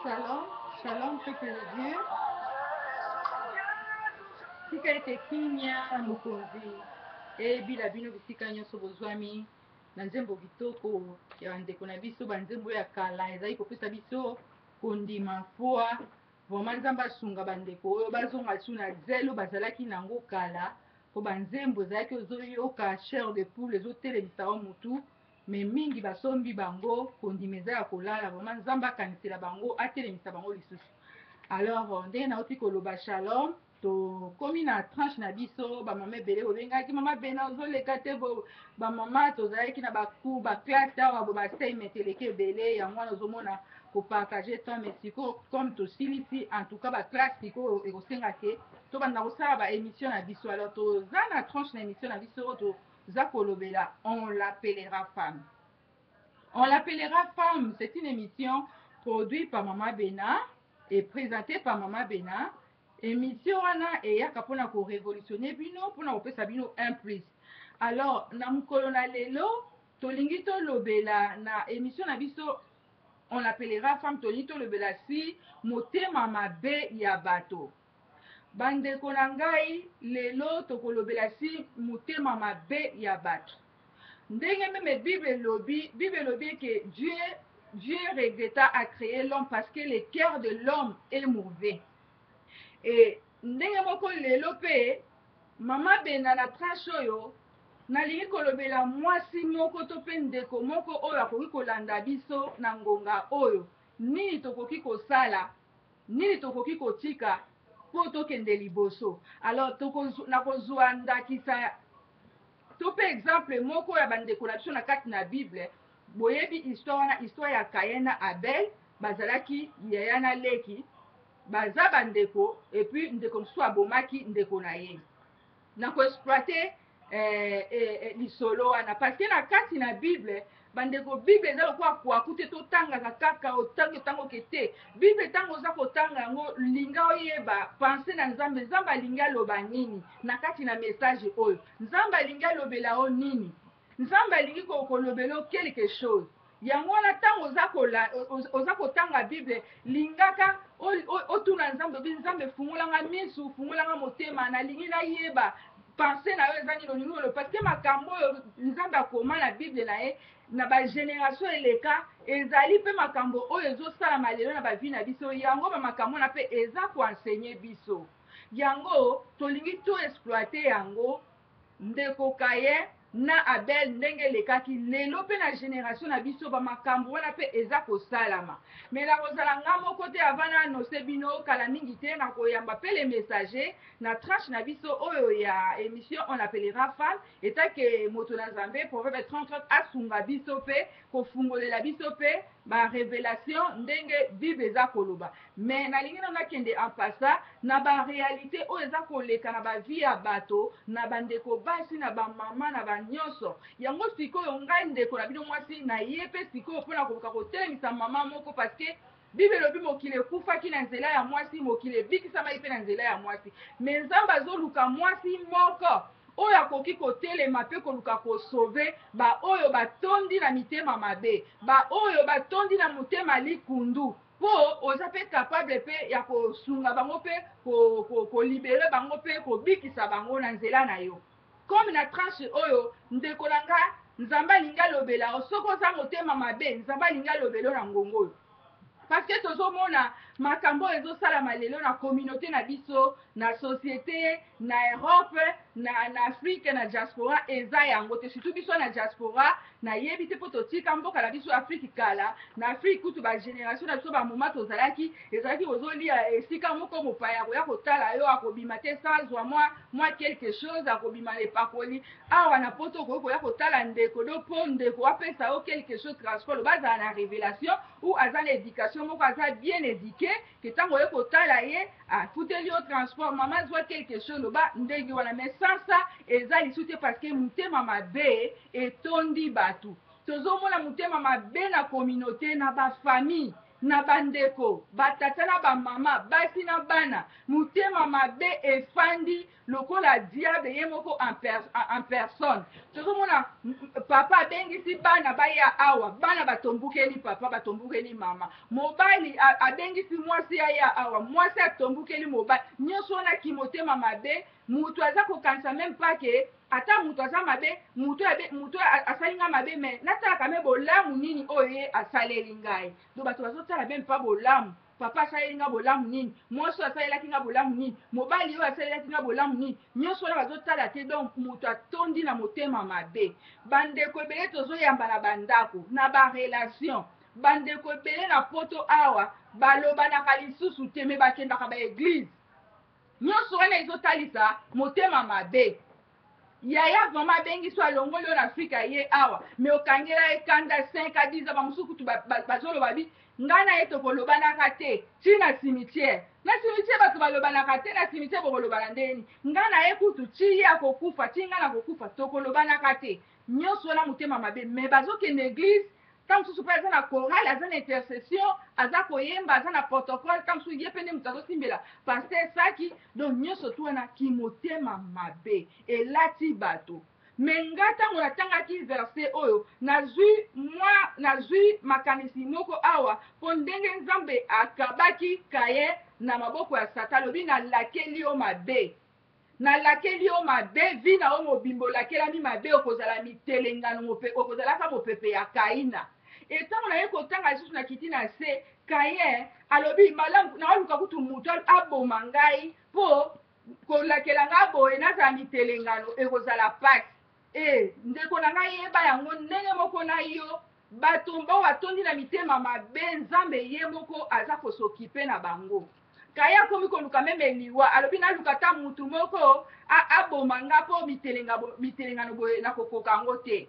Shalom, shalom peuple de Dieu. Tika ete kimia na mokonzi eyebila bino bisika nyonso bozwami na nzembo kitoko ya bandeko na biso banzembo ya kala ezali kopesa biso kondima foi vraiment nzambe asunga bandeko oyo bazonga su na zelo bazalaki nango kala po banzembo ezalaki ozoyoka chair de poule ezotelemisa wa motu me mingi basombi bango kondima eza ya kolala vraiment nzambe akanisela bango atelemisa bango lisusu. Alors ndenge nauti koloba shalom tokomi na tranche na biso bamama ebele bobengaki mama bena ozoleka te bamama tozalaki na bacour baklasse awa bo baseime teleki ebele yango wana ozomona kopartage temps mais sikoyo comme tosilisi en tout cas baklasse sikoyo ekosenga ke tobanda kosala baémission na biso. Alors toza na tranche na émission na biso oyo toza kolobela on l'appellera femme. On l'appellera femme, c'est une émission produite par Mama Bena et présentée par Mama Bena. Émission wana eyaka mpona korévolutionner bino mpona kopesa bino un plus. Alors na mokolo na lelo tolingi tolobela na émission na biso on l'appellera femme, tolingi tolobela si motema mabe ya bato. Bandeko na ngai lelo tokolobela si motema mabe ya bato. Ndenge même Bible elobi que Dieu regretta à créer l'homme parce que le cœur de l'homme est mauvais. Et ndenge moko lelo pe mama bena na tranche oyo nalingi kolobela mwasi moko to pe ndeko moko oyo akoki kolanda biso na ngonga oyo nini tokoki kosala nini tokoki kotika mpo tokende liboso. Alors nakozwa ndakisa to pe exemple moko ya bandeko na biso na kati na Bible boyebi histoire wana histoire ya Kayen na Abel bazalaki yaya na leki baza bandeko et puis ndeko mosusu abomaki ndeko na ye na koexploite lisolo wana parce que na kati na Bible bandeko Bible eza lokola kwaku te totangaka kaka otangi ntango ke te Bible ntango oza kotanga yango linga oyeba pense na nzambe nzambe alingi aloba nini na kati na message oyo nzambe alingi alobela o nini nzambe alingi kolobela o quelque chose yango wana ntango oza kotanga Bible lingaka otuna nzambe obi nzambe fungolanga misu fungolanga motema nalingi nayeba pense na yo eza nini olingi oloba parce que makambo oyo nzambe akoma na Bible na ye na bagénération eleka ezali mpe makambo oyo ezosalama lelo na bavi na biso yango bamakambo wana mpe eza koensegne biso yango tolingi toexploite yango ndeko Kayen na Abel ndenge elekaki lelo mpe na génération na biso bamakambo wana mpe eza kosalama me nakozala nga moko te avant naanonse bino kala mingi te na koyamba mpe le messager na tranche na biso oyo ya émission on appellera femme etake moto na nzambe proverbe 30 asunga biso mpe kofungolela biso mpe barévélation ndenge Bible eza koloba me nalingi nanga kende en passa na baréalité oyo eza koleka na bavi ya bato na bandeko basi na bamama na banyonso yango sikoyo ngai ndeko na bino mwasi na ye mpe sikoyo mpona kokoka kotelemisa mama moko parce que Bible elobi mokili ekufaki na nzela ya mwasi mokili ebikisamaki mpe na nzela ya mwasi me nzambe azoluka mwasi moko oyo akoki kotelema mpe koluka kosauve baoyo batondi na mitema mabe baoyo batondi na motema likundu mpo oza mpe capable mpe ya kosunga bango mpe kolibere bango mpe kobikisa bango na nzela na yo comme na tranche oyo ndeko na nga nzambe alingi alobela soki oza motema mabe nzambe alingi alobela na ngongo oyo parce que tozomona makambo oyo ezosalama lelo na communauté na biso na société na Europe na Afrique na diaspora eza yango te surtout biso na diaspora nayebi te mpo totika mboka na biso Afrique kala na Afrique kutu bagénération na biso bamoma tozalaki ezalaki kozolia esika moko mopaya akoya kotala yo akobima te sanzwa mwa quelque chose akobima lepakoli awa na poto okoki koya kotala ndeko do mpo ndeko apesa yo quelque chose transport bazala na révélation ou aza na éducation moko aza bien éduqué ke ntango oye kotala ye afuteli yo transport mama zwa quelque chose loba ndenge wana me sansa eza lisu te parce que motema mabe etondi bato tozomona motema mabe na communauté na bafamille na bandeko batata na bamama basi na bana motema mabe efandi lokola diable ye moko en personne tozomona papa abengisi bana baya awa bana batombukeli papa batombukeli mama mobali abengisi mwasi aya awa mwasi atombukeli mobali nyonso wana kimotema mabe mutu aza kokanisa meme pake ata mutu aza mabe mutu asali nga mabe me natalaka me bolamu nini oyo ye asaleli ngai do bato bazotala meme mpa bolamu papa asaleli nga bolamu nini mwasi asalelaki nga bolamu nini mobali oyo asalelaki nga bolamu nini nyonso wana bazotala te donc mutu atondi na motema mabe bandeko ebele tozoyamba na bandako na barelation bandeko ebele na poto awa balobanaka lisusu te me bakendaka baeglize nyonso wana ezotalisa motema mabe yaya vraimen abengi alongoli oyo na afrika ye awa me okangela ekanda 5 a 10 bamosusu kutu bazoloba bi ngai na ye tokolobanaka te ti na cimetière bato balobanaka te na cimetière bokolobana ndeni ngai na ye kutu ti ye akokufa ti ngai nakokufa tokolobanaka te nyonso wana motema mabe me bazokende église ntango mosusu mpe aza na chorale aza na intercession aza koyemba aza na protocole ntango mosusu ye mpe nde moto azosimbela paster saki donc nyonso tu wana kimotema mabe elati bato me nga ntango natangaki verse oyo nazwi makanisi moko awa mpo ndenge nzambe akabaki kaye na maboko ya satan alobi nalakeli yo mabe nalakeli yo mabe vi na yo mobimba olakelami mabe okozala mitelengano okozalaka mopepe ya kaina etango na ye kotanga lisusu na kiti na se kaye alobi malamu naoluka kutu mutu aboma ngai mpo kolakela ngai boye nazala mitelengano ekozala pasi ndeko na ngai yeba yango ndenge moko na yo bato bao batondi na mitema mabe nzambe ye moko aza kosokipe na bango kaye akomi koluka meme liwa alobi naluka ta mutu moko aboma nga mpo mitelengano boye nakokoka yango te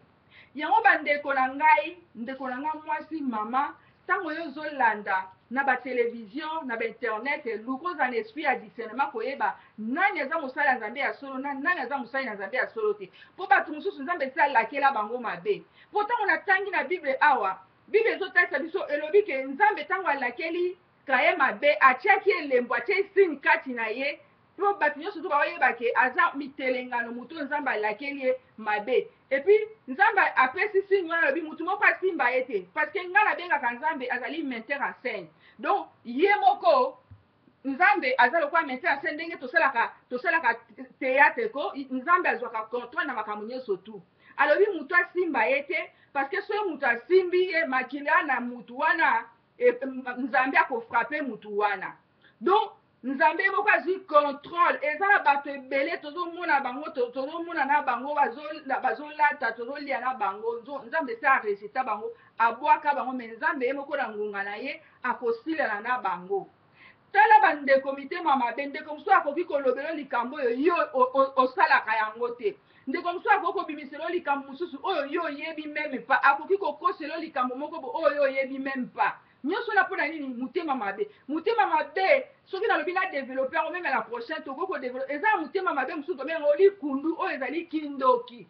yango bandeko na ngai ndeko na ngai mwasi mama ntango yo ozolanda na batelevizio na bainternet lukoza na esprit ya discernement koyeba nani aza mosali ya nzambe ya solo nani aza mosali na nzambe ya solo te mpo bato mosusu nzambe esi alakela bango mabe mpo ntango natangi na bible awa bible ezotalisa biso elobi ke nzambe ntango alakeli kaye mabe atiaki elembo atie signe kati na ye mpo bato nyonso to baoyeba ke aza mitelengano motu nzambe alakeli ye mabe epuis nzambe apesi signe wana alobi motu moko asimba ye te parceke ngai nabengaka nzambe azali metteur en scène donc ye moko nzambe aza lokola metteur en scène ndenge tosalaka théâtre ko nzambe azwaka contrôle na makambo nyonso tu alobi motu asimba ye te parceke soki motu asimbi ye makila na mutu wana nzambe akofrape mutu wana donc nzambe moko azwi contrôle eza na bato ebele tozomona bango tozomona na bango bazolata tozolia na bango nzambe esi aresita bango abwaka bango me nzambe ye moko na ngunga na ye akosilana na bango tala bandeko mitema mabe ndeko mosusu akoki kolobela likambo oyo yo osalaka yango te ndeko mosusu akoki kobimisela likambo mosusu oyo yo oyebi meme mpa akoki kokosela likambo moko oyo oyebi meme mpa nyonso na mpona nini motema mabe soki nalobi na développe yango meme la prochaine tokoki kodeveloppe eza motema mabe mosusu tobenga likundu oyo ezali kindoki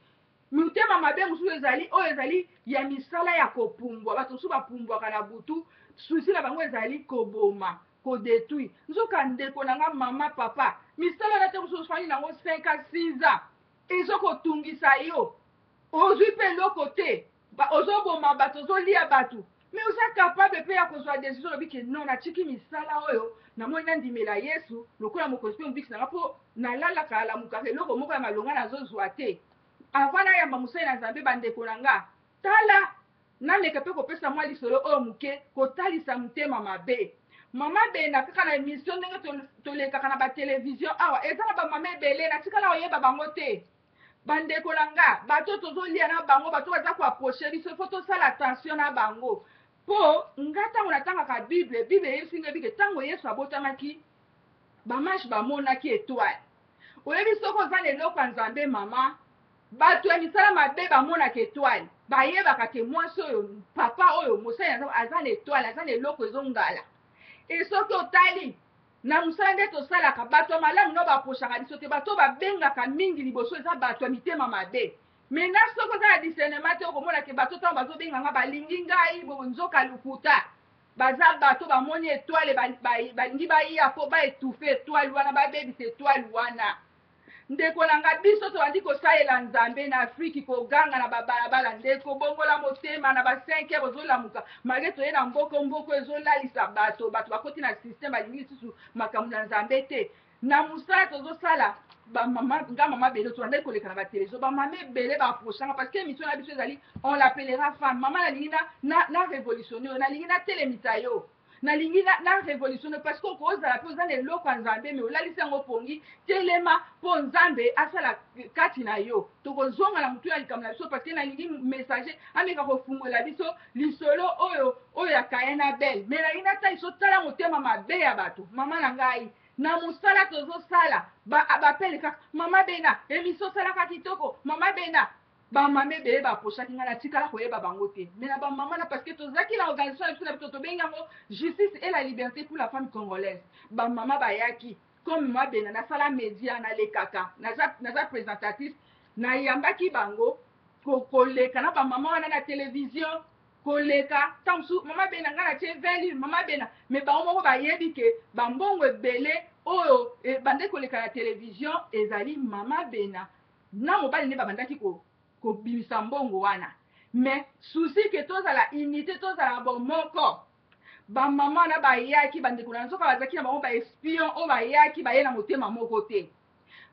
motema mabe mosusu ezali oyo ezali ya misala ya kopumbwa bato mosusu bapumbwaka na butu susi na bango ezali koboma kodetruire nzoka ndeko na nga mama papa misala na te mosusu fani nango 5 a 6 ans ezokotungisa yo ozwi mpe eloko te ozoboma bato ozolia bato mais oza capable mpe ya kozwa décision lobi ke non natiki misala oyo namoni nandimela yesu lokola mokonzi mpe mobikisi nanga mpo nalalaka alamukaka eloko moko ya malonga nazozwa te avant nayamba mosali na nzambe bandeko na nga tala nameka mpe kopesa mwa lisolo oyo moke kotalisa motema mabe mama bena kaka na émission ndenge tolekaka na batelevizio awa eza na bamama ebele natikala oyeba bango te bandeko na nga bato tozolia na bango bato baza koaproche biso fo tosala attention na bango mpo nga ntango natangaka bible eyebisinga bike ntango yesu abotamaki bamashi bamonaki étoile oyebi soki oza na eloko ya nzambe mama bato ya misala mabe bamonaka étoile bayebaka ke mwasi oyo papa oyo mosali na aza na étoile aza na eloko ezongala soki otali na mosala nde tosalaka bato ya malamu no baprochaka biso te bato babengaka mingi liboso eza bato ya mitema mabe mena soki oza na discernement te okomona ke bato ntango bazobenganga balingi ngai nzoka lukuta baza bato bamoni étoile balingi baya po baétouffe étoile wana babebisa étoile wana. Ndeko na nga biso tobandi kosalela nzambe na Afriki koganga na babalabala ndeko bongola motema na ba 5 heures ozolamuka malgré toye na mboko ezolalisa bato bakoti na système balingi lisusu makambo na nzambe te. Na mosala tozosala mama bele tozandaki koleka na batelevision bamama ebele baapprochanga parce que émission na biso ezali on l'appellera femme. Mama nalingi na révolutionne oyo nalingi natelemisa yo nalingi na révolutionne parce que okozala mpe oza na eloko ya nzambe me olalisi yango pongi telema mpo nzambe asala kati na yo. Tokozonga na motu ya likambo na biso parce que nalingi messager ameka kofungola biso lisolo oyo ya Kain Abel me nalingi nata biso tala motema mabe ya bato. Mama na ngai na mosala tozosala bapele kaka mama bena émission osalaka kitoko mama bena bamama ebele baprochaki ngai natikala koyeba bango te me na bamama na parce que tozalaki na organisation na biso na biso tobengi yango justice et la liberté pour la femme congolaise. Bamama bayaki comme mama bena nasala média nalekaka naza présentatrice nayambaki bango koleka na bamama wana na télévision koleka tamsu mama bena ngai natie 20 livres mama bena me bango moko bayebi ke bambongo ebele oyo bande koleka na télévision ezali mama bena na mobali nde babandaki kobimisa mbongo wana. Mais souci ke tozala unité tozala bomoko bamama na bayaki bandeko na nzoka bazalaki na bango baespion oyo bayaki baye na motema moko te.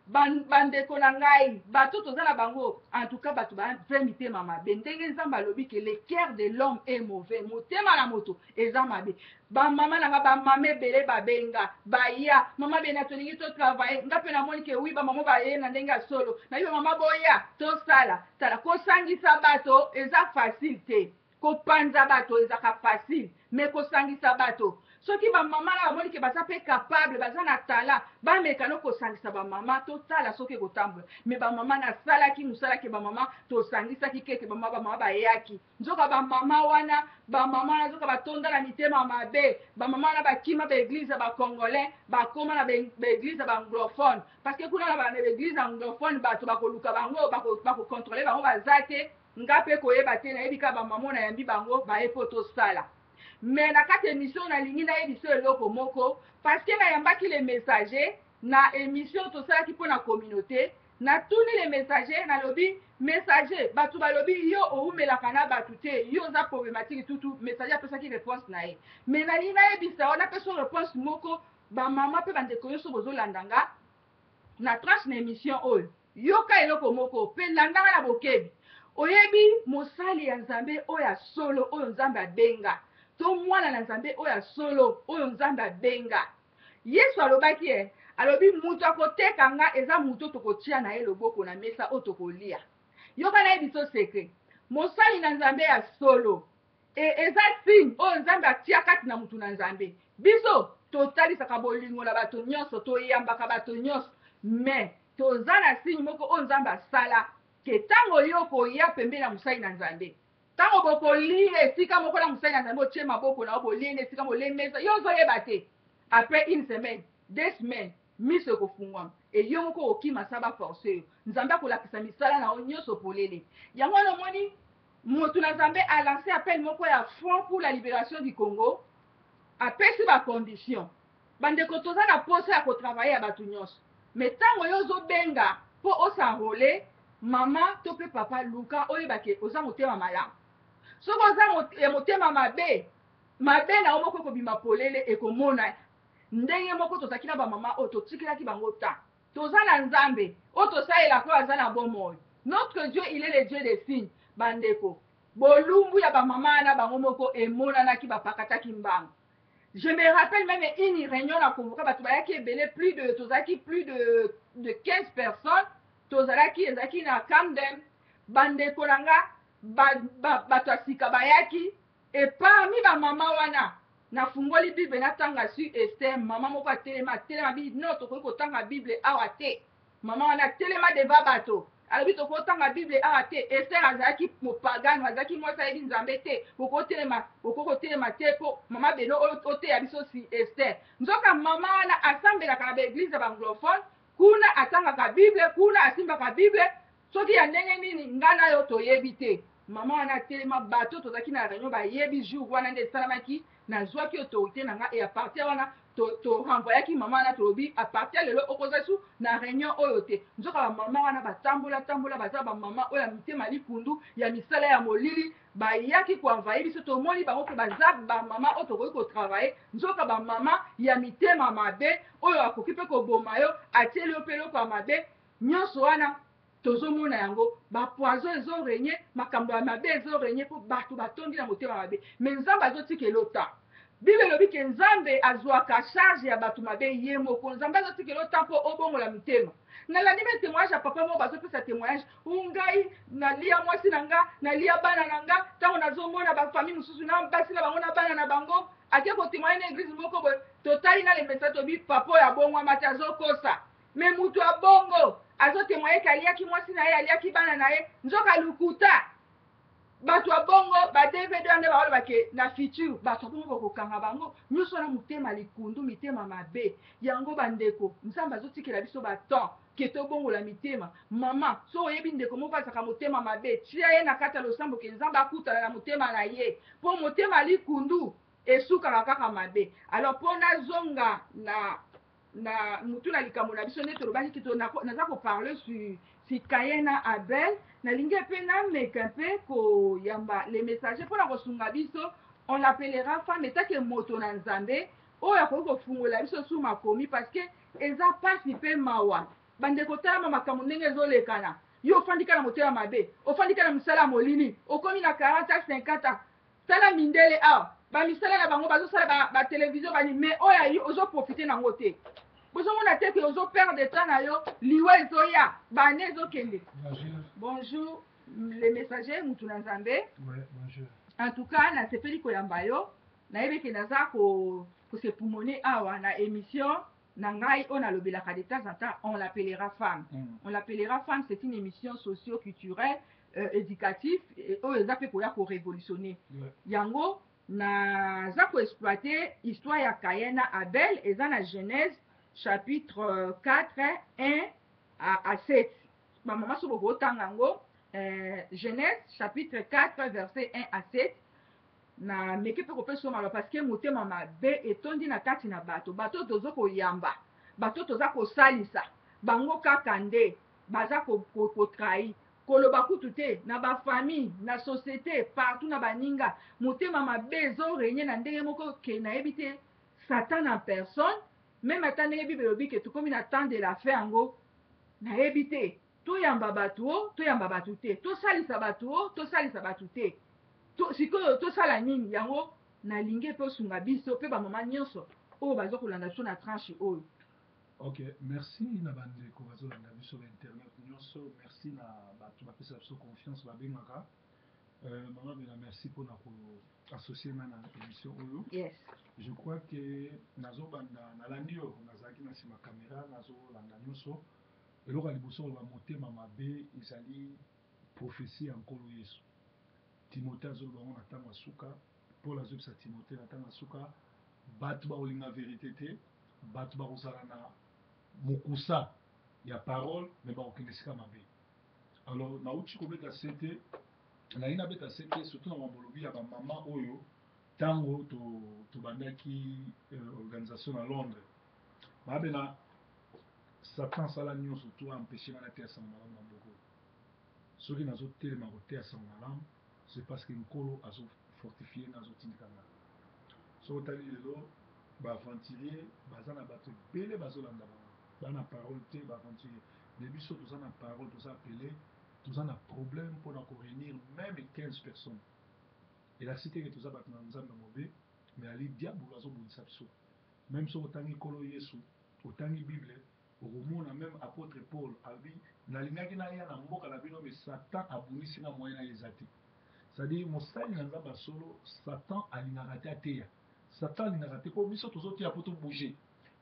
Bandeko na ngai bato toza na bango en tout cas bato bavrai mitema mabe ndenge nzambe alobi ke le cœur de l'homme est mauvais motema na moto eza mabe. Bamama na nga bamama ebele babenga baya mama bena tolingi totravaille nga mpe namoni ke wi bamama baye na ndenge ya solo na yo mama boya tosala tala kosangisa bato eza facile te kopanza bato ezaka facile me kosangisa bato soki bamama na bamoni ke baza mpe capable baza na tala bameka no kosangisa bamama totala soki ekotambola me bamama nasalaki mosala ke bamama tosangisaki keke bamama bayaki nzoka bamama wana bamama na nzoka batonda na mitema mabe bamama wana bakima baeglise ya bacongolais bakoma na baeglise ya baanglophone parce que kuna na baeglise anglophone bato bakoluka bango bakokontrole bango baza te nga mpe koyeba te nayebi ka bamama na yambi bango baye mpo tosala. Mais na kati émission nalingi nayebiso eloko moko parce que nayambaki le messager na émission tosalaki mpo na communauté natuni le messager nalobi messager bato balobi yo oumelaka na bato te yo oza problématique tutu messager apesaki réponse na ye mais nalingi nayebisa wana apesa réponse moko bamama mpe bandeko nyonso bozolanda nga na tranche na émission oyo yoka eloko moko mpe landanga na bokebi oyebi mosali ya nzambe oyo ya solo oyo nzambe abenga to mwana na nzambe oyo ya solo oyo nzambe abenga. Yesu alobaki alobi mutu akoteka nga eza mutu tokotia na ye loboko na mesa oyo tokolia. Yoka na ye biso sekre mosali na nzambe ya solo eza signe oyo nzambe atia kati na mutu na nzambe biso totalisaka bolingo na bato nyonso toyambaka bato nyonso mais toza na signe moko oyo nzambe asala ke ntango yo koya pembeni na mosali na nzambe tango bokolia esika moko na mosali na nzambe otie maboko na yo bolie na esika bolemesa yo ozoyeba te après une semaine 2 semaines miso ekofungwama eyo moko okima sa baforce yo nzambe akolakisa misala na yo nyonso polele yango wana omoni motu na nzambe alancé appel moko ya front pour la libération du Congo apesi bacondition bandeko toza na poso ya kotravaille ya bato nyonso mais ntango yo ozobenga mpo osanrole mama to mpe papa luka oyebake oza motema malamu soki oza motema mabe na yo moko ekobima polele ekomona ndenge moko tozalaki na bamama oyo totikelaki bango ta toza na nzambe oyo tosalelaka oyo aza na bomoi. Notre Dieu il est le Dieu des signes bandeko bolumbu ya bamama wana bango moko emonanaki bapakataki mbango. Je me rappelle même une réunion na convoqué bato bayaki ebele tozalaki plus de 15 personnes tozalaki ezalaki na Camden bandeko na nga bato ya sika bayaki et parmi bamama wana nafungoli bible natanga sur Esther mama moko atelema bi no tokoki kotanga bible awa te mama wana atelema deva bato alobi tokoki kotanga bible awa te Esther azalaki mopagano azalaki mwasi ayebi nzambe te okoki kotelema te mpo mama beno oteya biso si Esther nzoka mama wana asambelaka na baeglise ya baanglophone kuna atangaka bible kuna asimbaka bible soki ya ndenge nini nga na yo toyebi te mama wana telema bato tozaki na réunion bayebi jour wana nde esalamaki nazwaki autorité na nga e à partir wana torenvoyaki mama wana tolobi à partir lelo okoza su na réunion oyo te nzoka bamama wana batambola baza bamama oyo ya mitema likundu ya misala ya molili bayaki koenvaye biso tomoni bango mpe baza bamama oyo tokoki kotravaye nzoka bamama ya mitema mabe oyo akoki mpe koboma yo atieli yo mpe eloko ya mabe nyonso wana tozomona yango bapoison ezorenye makambo ya mabe ezorenye mpo bato batondi na motema mabe me nzambe azotikela ota bible elobi ke nzambe azwaka charge ya bato mabe ye moko nzambe azotikela ota mpo obongola mitema nalandi mpe témoignage ya papa moko bazopesa témoignage ngai nalia mwasi na nga nalia bana na nga ntango nazomona bafamille mosusu na basila bango na bana na bango ake kotémoigne na église moko boye totali na lemesa tobi papa oyo abongwama te azokosa me mutu abongo azotémoigne ke aliaki mwasi na ye aliaki bana na ye nzoka lukuta bato ya bongo ba-dvd wana balobake na future bato ya bongo bakokanga bango nyonso na motema likundu mitema mabe yango bandeko nzambe azotikela biso batemps ke tobongola mitema mama so oyebi ndeko moko azaka motema mabe tia ye na kati ya losambo ke nzambe akutana na motema na ye mpo motema likundu esukaka kaka mabe alors mpo nazonga na mutu na likambo na biso nde tolobaki kito naza koparle sur Caïn na Abel nalingi mpe nameka mpe koyamba le messager mpona kosunga biso on l'appellera femme etake moto na nzambe oyo akoki kofungola biso su makomi parce que eza pasi mpe mawa bandeko talama makambo ndenge ezolekana yo ofandika na motema mabe ofandika na misala ya molili okomi na 40 50 tala mindele awa bamisala na bango bazosala batelevizio banime oyo ozoprofite nango te bozomona te ke ozoperdre temps na yo liwa ezoya bane ezokende bonjour le messager mutu na nzambe en tout cas nasepeli koyamba yo nayebi ke naza kosepumone awa na émission na ngai oyo nalobelaka de temps en temps on l'appellera femme on l'appellera femme c'est une émission socio-culturelle éducative oyo eza mpe koya korévolutionner yango naza koexploite histoire ya Caïn na Abel eza na Genèse chapitre 4 1 à 7 bamama so bokotanga yango Genèse chapitre 4 verset 1 à 7 na meke mpe kopesa malo parce que motema mabe etondi na kati na bato toza koyamba bato toza kosalisa bango kaka nde baza kotrahi koloba kutu te na bafamille na société partout na baninga motema mabe ezorenye na ndenge moko ke nayebi te satan en personne même ata ndenge bible elobi ke tokomi na temps de la fin yango nayebi te toyamba bato o toyamba bato te tosalisa bato o tosalisa bato te sikoyo tosala nini yango nalingi mpe osunga biso mpe bamama nyonso oyo baza kolanda biso na tranche oyo. Ok, merci na bandeko bazolanda biso bainternet nyonso, merci na bato bapesa biso confiance babengaka mama bela merci mpona koassocier nga na émission oyo. Yes. Je crois que nazobanda nalandi oyo nazalaki na nsima caméra nazolanda nyonso eloko ya liboso oloba motema mabe ezali prophétie ya nkolo yesu. Timothée azoloba ngo na ntango ya suka paul azobisa timothée na ntango ya suka bato bakolinga vérité te bato bakozala na mokusa ya parole me bakokende esika mabe. Alors nauti kobeta sete nayi nabeta sete surtout na mabolobi ya bamama oyo ntango tobandaki organisation na Londres babe na satan asala nyonso to ampeshe nga nateya sango malamu na mboko soki nazotelema koteya sango malamu c'est parce que nkolo azofortifie nga azotindika nga soki otali lelo baaventurier baza na bato ebele bazolanda bango bana parole te baaventurier me biso toza na parole toza apele toza na problème mpona koréunir même 15 personnes elasi teke toza bato na nzambe mobe me ali diabolo azobundisa biso même soki otangi nkolo yesu otangi bible okomona même apôtre paul abi nalingaki naya na mboka na bino me satan abundisi nga moyen na eza te c'est-à-dire mosali na nzambe ya solo satan alingaka te ateya satan alingaka te mpo biso tozoteya mpo tobouge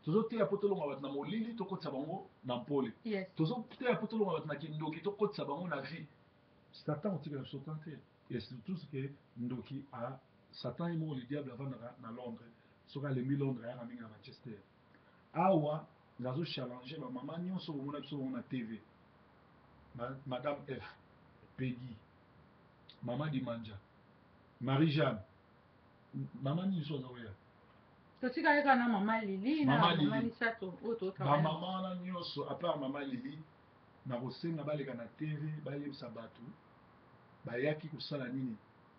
tozoteya mpo tolonga bato na molili tokotisa bango na mpole tozoteya mpo tolonga bato na kindoki tokotisa bango na vie satan otikela biso tan te et surtout ce que ndoki a satan ye moko le diable avandaka na Londres soki alembi Londres ayaka mingi na Manchester awa nazochallenge bamama nyonso bomona biso bango na tv madame f pegi Maman Dimanja, Marie-Jeanne, maman ni so zaoya. totika yeka na mama Lili na Mama mama Lili. Misato oto Ba travail maman na nyonso à part maman Lili na kosenga baleka na TV bayebisa bato bayaki kosala nini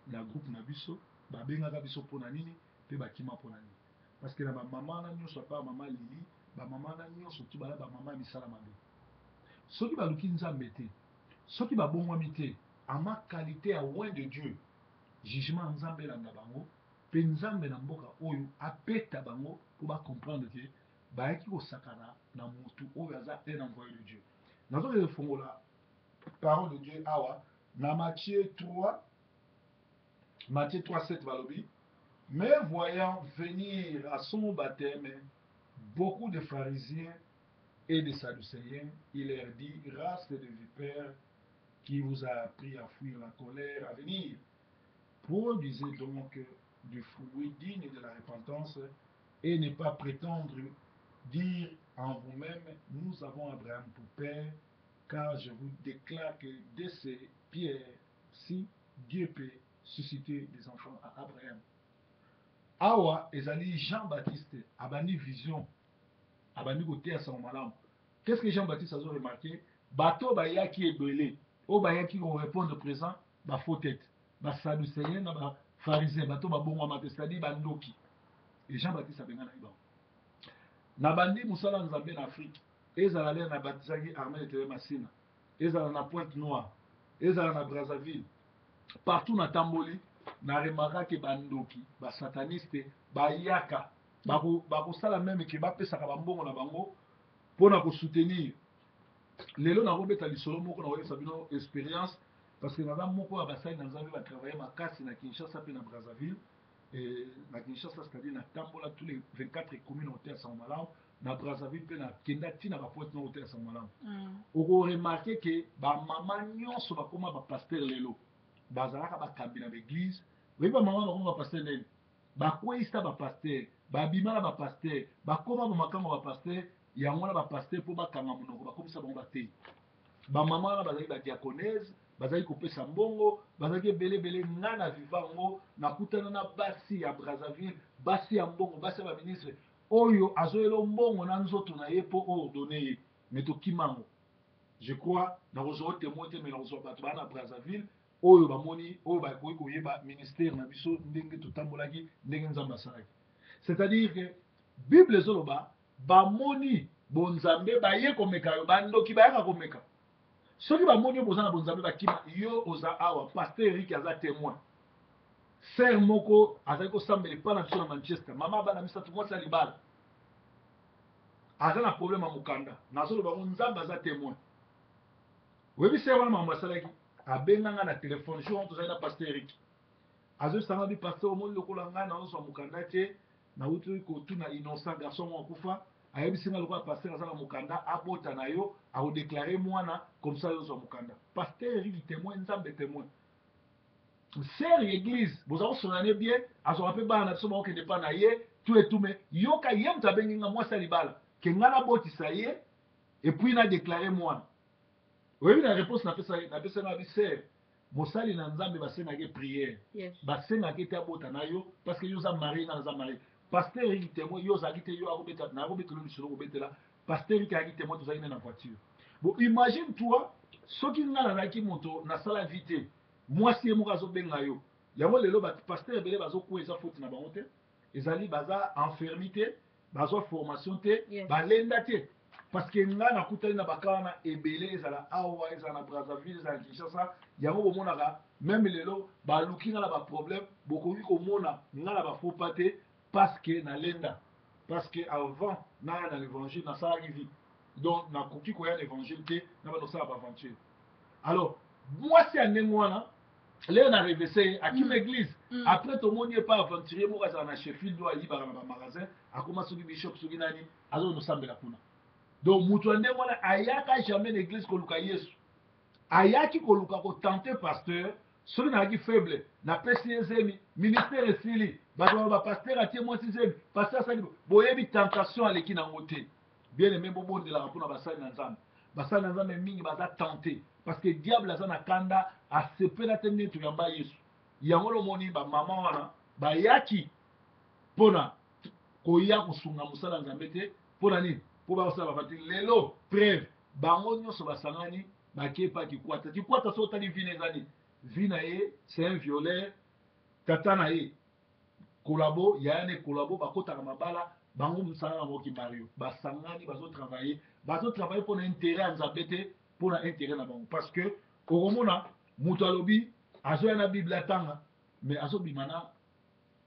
na groupe na biso babengaka biso mpona nini mpe bakima mpona nini parce que na bamama na nyonso à part maman Lili bamama na nyonso tu bala bamama misala mabe soki baluki nzambe te soki babongwami te ama qualité ya loin de Dieu jugement nzambe elanda bango mpe nzambe na mboka oyo apeta bango mpo bacomprendre ke bayaki kosakana na motu oyo aza un envoyé de Dieu. Nazoka efongola parole de Dieu awa na Matthieu 3 Matthieu 3:7 balobi mais voyant venir à son baptême beaucoup de pharisiens et de sadducéens, il leur dit race de vipères qui vous a appris à fuir la colère à venir. Produisez donc du fruit digne de la repentance et ne pas prétendre dire en vous-même, nous avons Abraham pour père, car je vous déclare que de ces pierres-ci, Dieu peut susciter des enfants à Abraham. Awa ezali Jean-Baptiste abandi vision, abandi côté à son malam. Qu'est-ce que Jean-Baptiste a remarqué? Bateau bayaki ebele, o bayaki ko répondre présent, ba faux tête, ba sadducéen na ba pharisien, bateau ba bongo maté, c'est-à-dire bandoki. Et Jean-Baptiste a bengana iba. Na bandi musala nzambe na Afrique, ezala le na batizaki Armée de Terre Massina, ezala na Pointe-Noire, ezala na Brazzaville, partout na Tamboli, na remarquaki bandoki, ba sataniste, ba yaka, ba sala même ke ba pesa ka bambongo na bango pona ko soutenir. Lelo na robeta lisolo moko na oyesa bino expérience parce que naza moko ya basali na nzambe ba travailler makasi na Kinshasa pe na Brazzaville. Et na Kinshasa c'est-à-dire na tambola tous les 24 communautés à Samalam na Brazzaville pe na kenda tina ba pointe na hôtel à Samalam. Oko remarquer que ba mama nyonso ba koma ba pasteur lelo bazalaka ba kambi na l'église oui ba mama ba koma ba pasteur lelo ba kwesta ba pasteur ba bimala ba pasteur ba koma ba makambo ba pasteur yango na ba pasteur po ba kanga monoko ba komisa bango ba te ba mama na bazali ba diaconese bazali kopesa mbongo bazali belebele nga na vivango nakutana na basi ya Brazzaville basi ya mbongo basi ya ministre oyo azoyelo mbongo na nzoto na ye po ordonner ye mais tokimango je crois na kozwa témoin te mais na kozwa bato bana Brazzaville oyo bamoni oyo bakoki koyeba ministère na biso ndenge totambolaki ndenge nzambe asalaki c'est-à-dire que bible ezoloba bamoni bonzambe baye komeka yo bandoki bayaka komeka soki bamoni boza na bonzambe bakima yo oza awa pasteur Eric aza témoin ser moko azali kosambela epa na biso na Manchester mama bana misato mwasi ya libala aza na problème ya mokanda nazoloba ngo nzambe aza témoin oyebi ser wana makambo asalaki abenganga na telefone jour wana tozali na pasteur Eric azosanga bi pasteur omoni lokola ngai naozwa mokanda te nauti kotuna innocent garçon moko akufa ayebisinga lokola pasteur aza na mokanda abota na yo akodeklare mwana comme ça yozwa mokanda pasteur Eric témoin nzambe témoin ser église boza kosonane bien azwaka mpe bana na biso bakokende mpa na ye tu etume yoka ye moto abenginga mwasi ya libala ke ngai nabotisa ye epuis nadeklare mwana oyebi na réponse napesanga bi ser mosali na nzambe basengaki prière basengaki te abota na yo parce que yo oza marie nga naza marie pasteur Eric témoin yo ozalaki te yo nakobetela lisolo kobetela pasteur Eric ayaki témoin tozalaki nde na voiture bon imagine toi soki nga nazalaki moto nasala vi te mwasi ye moko azobenga yo yango lelo pasteur ebele bazokuwa eza faute na bango te ezali baza enfermi te bazwa formation te balenda te parce que nga nakutani na baka wana ebele ezala awa ezala na Brazzaville ezala na Kinshasa yango bomonaka même lelo baluki nga na baproblème bokoki komona nga na bafaux pas te parce que nalenda parce que avant naya na l'évangile nasalaki vie donc nakoki koya na évangile te na banosala baaventure alors mwasi ya ndenge wana leo na revese akima église après tomoni ye pa aventurier moko azala na Sheffield oyo ayibaka na bamagasin akoma soki bishop soki nani azonosambela kuna donc moto ya ndenge wana ayaka jamais na église koluka yesu ayaki koluka kotante pasteur soki nazalaki faible napesi ye zemi ministère esili bato bapasteur atie mwasi zemi pasteur asali boyebi tentation aleki nango te bien aimé bobondelaka mpona basali na nzambe basala na nzambe mingi baza tente parce que diable aza na kanda asepela te nde toyamba yesu yango lomoni bamama wana bayaki mpona koya kosunga mosala nzambe te mpona nini mpo basala bafati lelo preuve bango nyonso basangani bakie pa kikwata kikwata so otali vi na eza nini vi na ye c'est un violeur tata na ye kolabo yaya ne kolabo bakotaka mabala bango mosala yango kimario basangani bazotravaille mpona intérêt ya nzambe te mpona intérêt na bango parce que okomona moto alobi azoya na bible atanga mais azobima na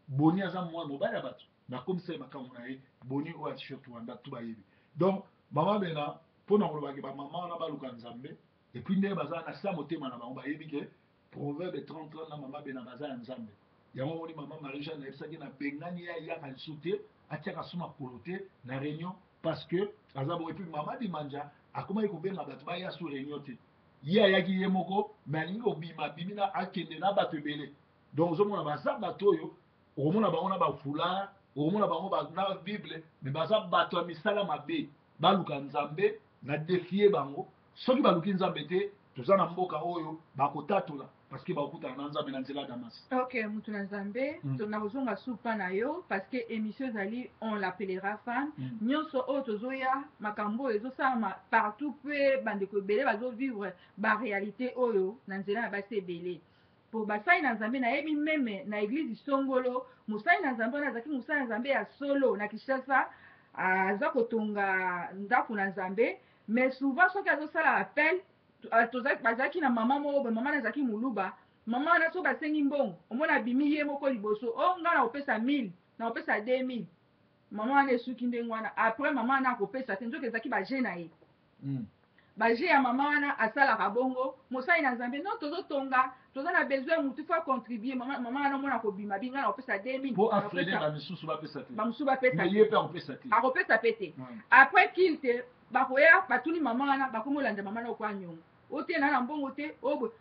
boni aza mwana mobali ya bato nakomisa ye makambo na ye boni oyo surtout wanda tu bayebi donc mama bena mpona kolobaki bamama wana baluka nzambe epuis nde baza na sa motema na bango bayebi ke proverbe 30 na mama bena baza ya nzambe yango moni mama marie jeanne ayebisaki na bengani ye ayaka lisu te atiaka so makolo te na réunion parce que aza bon epuis mama dimanja akomaki kobenga bato baya so réunion te ye ayaki ye moko mais alingi kobima bimi na akende na bato ebele donc ozomona baza bato oyo okomona bango na bafula okomona bango na bible mais baza bato ya misala mabe baluka nzambe na defie bango soki baluki nzambe te toza na mboka oyo bakotatola parce que bakutana na nzambe na nzela ya damasi. Ok, mutu na nzambe nakozonga supa na yo parce que émission ezali on l'appellera femme nyonso oyo tozoya makambo oyo ezosalama partout mpe bandeko ebele bazovivre baréalité oyo na nzela ya basi ebele po basali na nzambe nayebi meme na église songolo mosali na nzambe wana azalaki mosali na nzambe ya solo na Kinshasa aza kotonga ndako na nzambe mais souvent soki azosala appel bazalaki na mama moko boye mama nazalaki moluba mama wana so basengi mbongo omona abimi ye moko liboso o ngai na kopesa 1000 na kopesa 2000 mama wana esuki ndenge wana après mama wana akopesa te nzoki ezalaki baje na ye baje ya mama wana asalaka bongo mosali na nzambe non tozotonga toza na besoin mutu fo acontribue mama wana omona kobima bi ngai na kopesa 2000 po afrene bamisusu bapesa te bamosusu bapesa ye mpe akopesa te akopesa pe te après kilte bakoya batuni mama wana bakomi olanda mama na okwa nyongo ote na mbongo te obo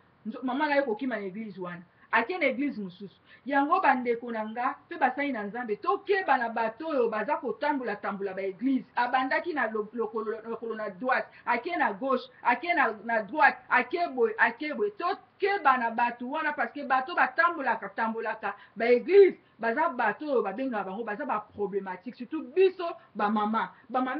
mama na ye kokima na église wana ake na église mosusu yango bandeko na nga mpe basali na nzambe tokeba na bato oyo baza kotambola baéglise abandaki na lokolo na droite ake na gauche ake na droite ake boye tokeba na bato wana parce que bato batambolaka baéglise baza bato oyo babengaka bango baza baproblématique surtout biso bamama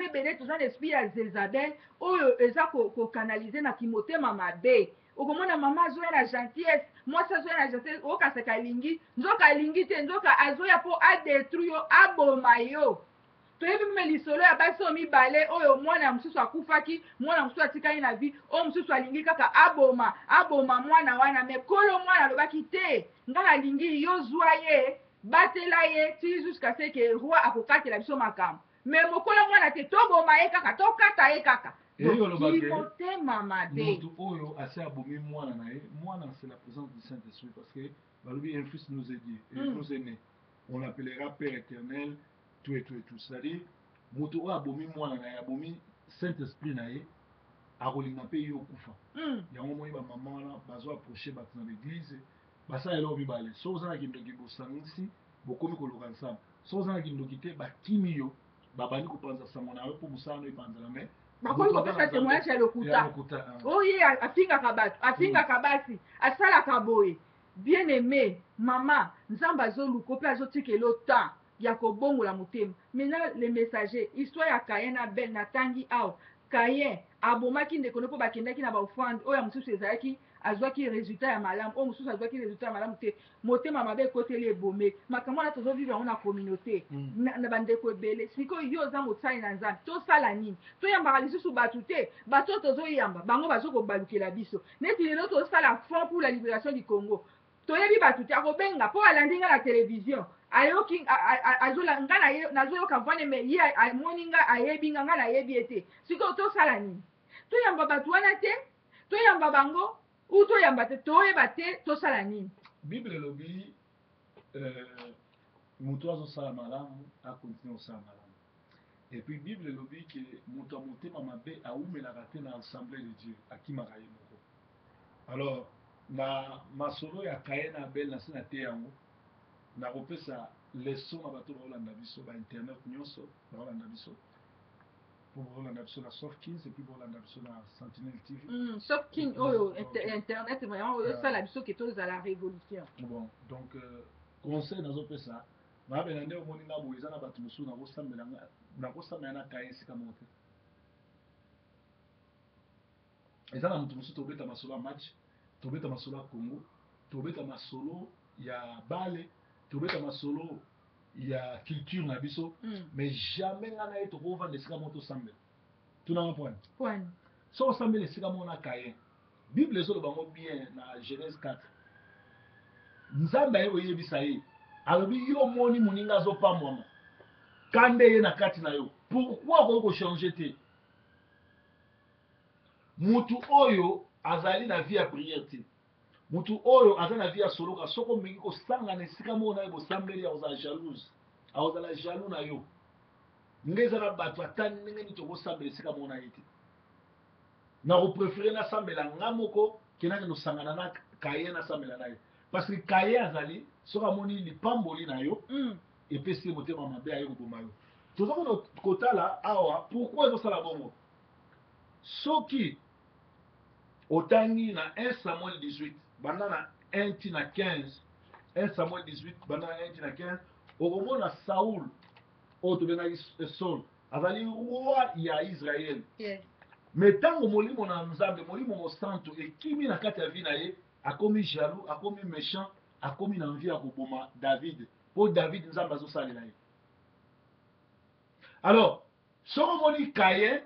ebele toza na esprit ya Jezabel oyo eza kokanalize na kimotema mabe okomona mama azoya na gentillesse mwasi azoya na gentillesse okasaka alingi nzoka alingi te nzoka azoya mpo adétruire yo aboma yo toyebi meme lisolo ya basi oyo mibale oyo mwana ya mosusu akufaki mwana mosusu atikali na vie oyo mosusu alingi kaka aboma mwana wana me kolo mwana alobaki te ngai alingi yo zwa ye batela ye ti jusqu'à ce que roi akokatela biso makambo me mokolo mwana te toboma ye kaka tokata ye kaka kimotema mabe motu oyo asi abomi mwana na ye mwana c'est la présence du Saint-Esprit parce que balobi un fils nous est dit et nous est né on l'appellera Père éternel tout et tout et tout c'est-à-dire motu oyo abomi mwana na ye abomi Saint-Esprit na ye akolinga mpe ye okufa yango moi bamama wana bazo approche bato na l'église basala eloko mibale so oza na kindoki bosangisi bokomi koluka nsambo so oza na kindoki te bakimi yo babandi kopanza sango na yo mpo mosala no epanzela me bakomi kopesa témoignage ya lokuta oye afingaka bato afingaka basi asalaka boye bien aimé mama nzambe azoluka mpe azotikela yo temps ya kobongola motema maintenant le messager histoire ya Kayen na Abel natangi awa Kayen abomaki ndeko mpo bakendaki na baofrande oyo ya mosusu ezalaki azwaki résultat ya malamu oyo mosusu azwaki résultat ya malamu te motema mabe ekoteli ebomeki makambo wana tozovivre yango na communauté na bandeko ebele sikoyo yo oza mosali na nzambe tosala nini toyambaka lisusu bato te bato oyo tozoyamba bango bazokobalukela biso neti lelo tozosala fond pour la libération du Congo toyebi bato te akobenga mpo alandi nga na télévision ayoki nga nazoyoka vwane me ye amoni nga ayebi nga nayebi ete sikoyo tosala nini toyamba bato wana te toyamba bango ou toyamba te toyeba te tosala nini bible elobi moto azosala malamu akontinue kosala malamu et puis bible elobi ke moto ya motema mabe awumelaka te na assemblée de Dieu akimaka ye moko alors na masolo ya Kayen na Abel nase na te yango nakopesa leson na bato baolanda biso bainternet nyonso baolanda biso pour bolanda biso na Softkins et puis bolanda biso na Sentinel TV. Softkins oyo internet vraiment osala biso ke tozala révolution. Bon, donc conseil nazopesa mabela nde omoni nga boye eza na bato mosusu nakosambela na kaye esika moko te. Eza na moto mosusu tobeta masolo ya match, tobeta masolo ya Congo, tobeta masolo ya bale, tobeta masolo ya culture na biso, mais jamais nga na ye tokovanda esika moko tosambela. Tunanga point. So osambela esika moko na kaye, Bible ezoloba bango bien na Genèse 4. Nzambe aye oyebisa ye alobi yo moni moninga azopambwama kande ye na kati na yo, pourquoi okoki kochange te? Mutu oyo azali na vie ya prière te, mutu oyo aza na vie ya soloka, soko omengi kosangana esika moko na ye bosambeli akozala jalouse, akozala jaloux na yo. Nge eza na bato ata ndenge nini tokosambela esika moko na ye te. Nakoprefere nasambela nga moko ke nakende kosangana na kaye nasambela na ye, parce que kaye azali soki amoni lipamboli na yo epesi ye motema mabe aye koboma yo. Toza kotala awa pourquoi ezosala bongo. Soki otangi na 1 Samuel 18 banda na 1 tina 15, 1 Samuel 18 banda na 1 tina 15, okomona Saoul oyo tobengaki Saul azali roi ya Israel. Mais ntango molimo na Nzambe, molimo mosantu ekimi na kati ya vi na ye, akomi jaloux, akomi méchant, akomi na envie ya koboma David. Po David Nzambe azosalela ye. Alors, soko moni Kaye,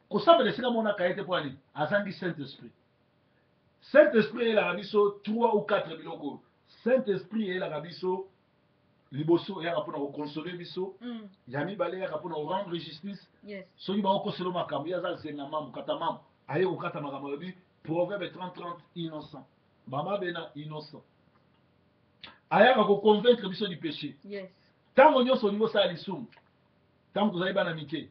kosambela esika mona Kaye te po ani, azangi Saint-Esprit. Saint-Esprit eyelaka biso 3 ou 4 biloko. Saint-Esprit eyelaka biso liboso eyaka mpona kokonsole biso, ya mibale eyaka mpona korendre justice. Soki bakokosela makambo ye aza zenga mambo kata mambo aye kokata makambo alobi Proverbe 30-30 innocent mama bena innocent ayaka koconvaincre biso du péché. Ntango nyonso olingi osala lisumu, ntango tozali bana mike,